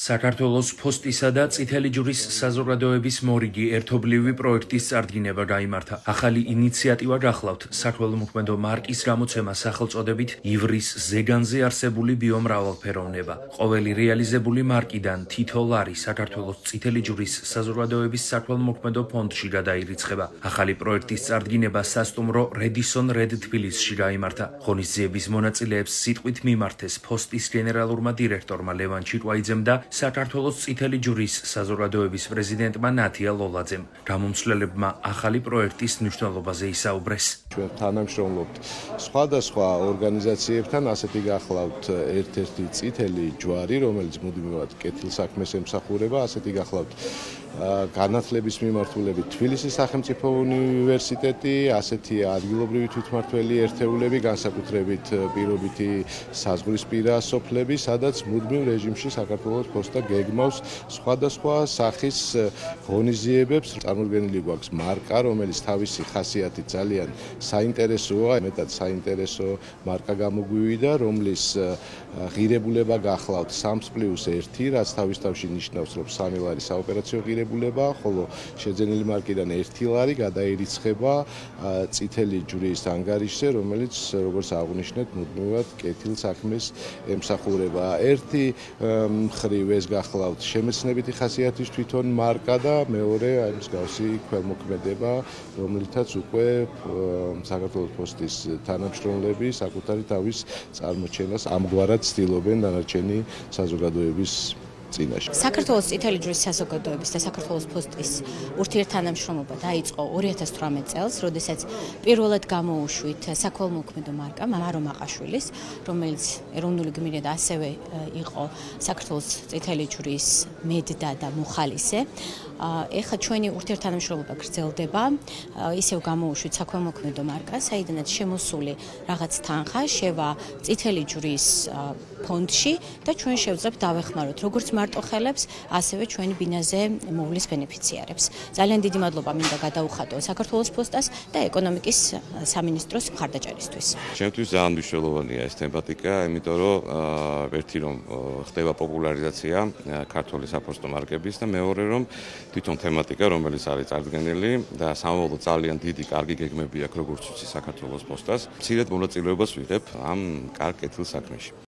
საქართველოს ფოსტისა და წითელი ჯვრის საზოგადოების მორიგი ერთობლივი პროექტის წარდგინება გაიმართა. ახალი ინიციატივა გახლავთ საქველმოქმედო მარკის გამოცემა სახელწოდებით ივრის ზეგანზე არსებული ბიომრავალფეროვნება. ყოველი რეალიზებული მარკიდან თითო ლარი საქართველოს წითელი ჯვრის საზოგადოების საქველმოქმედო ფონდში გადაირიცხება. ახალი პროექტის წარდგინება სასტუმრო რედისონ რედ თბილისში გაიმართა. ღონისძიების მონაწილეებს სიტყვით მიმართეს ფოსტის გენერალურმა დირექტორმა ლევან ჩიტვაიძემ და საქართველოს წითელი ჯვრის საზოგადოების პრეზიდენტმა ნათია ლოლაძემ. გამომცვლელებმა ახალი პროექტის მნიშვნელობაზე ისაუბრეს. ჩვენ თანამშრომლობთ სხვადასხვა ორგანიზაციებთან, ასეთი გახლავთ ერთ-ერთი წითელი ჯვარი, რომელიც მუდმივად კეთილსაქმეს ემსახურება, ასეთი გახლავთ განათლების მიმართულებით თბილისის სახელმწიფო უნივერსიტეტი, ასეთი ადგილობრივი თვითმმართველი ერთეულები, განსაკუთრებით პირობითი საზღვრისპირა სოფლები, სადაც მუდმივ რეჟიმში საქართველოს ფოსტა გეგმავს სხვადასხვა სახის ღონისძიებებს. წარმოდგენილი გვაქვს მარკა, რომელიც თავისი ხასიათით ძალიან საინტერესოა, მეტად საინტერესო მარკა გამოგვივიდა, რომლის ღირებულება გახლავთ 3+1, რაც თავის თავში ნიშნავს, რომ 3 ლარი საოპერაციო ღირებულება, ხოლო შეძენილი მარკიდან 1 ლარი გადაირიცხება წითელი ჯვრის ანგარიშზე, რომელიც, როგორც აღვნიშნეთ, მუდმივად კეთილსაქმეს ემსახურება. ერთი მხრივ ეს გახლავთ შემეცნებითი ხასიათის თვითონ მარკა და მეორე აი მსგავსი ქველმოქმედება, რომლითაც უკვე საქართველოს ფოსტის თანამშრომლები საკუთარი თავის წარმოჩენას ამგვარად ცდილობენ დანარჩენი საზოგადოების წინაშე. საქართველოს წითელი ჯვრის საზოგადოების და საქართველოს ფოსტის ურთიერთთანამშრომლობა დაიწყო 2018 წელს, როდესაც პირველად გამოუშვით საქველმოქმედო მარკა მარო მაყაშვილის, რომელიც ეროვნული გმირია და ასევე იყო საქართველოს წითელი ჯვრის მედდა და მოხალისე. ეხლა ჩვენი ურთიერთთანამშრომლობა გრძელდება, ისევ გამოუშვით საქველმოქმედო მარკა, საიდანაც შემოსული რაღაც თანხა შევა წითელი ჯვრის ფონდში და ჩვენ შევძლებთ დავეხმაროთ როგორც მარტო ხელებს, ასევე ჩვენი ბინაზე მოვლის ბენეფიციარებს. ძალიან დიდი მადლობა მინდა გადაუხადო საქართველოს ფოსტას და ეკონომიკის სამინისტროს მხარდაჭერისთვის. ჩემთვის ძალიან მნიშვნელოვანია ეს თემატიკა, იმიტომ რომ ერთი რომ ხდება პოპულარიზაცია ქართული საფოსტო მარკების და მეორე რომ თვითონ თემატიკა, რომელიც არის წარდგენილი და სამომავლოდ ძალიან დიდი კარგი გეგმები აქვს როგორც ვიცი საქართველოს ფოსტას, მცირედ მონაწილეობას ვიღებ ამ კარგ კეთილსაქმეში.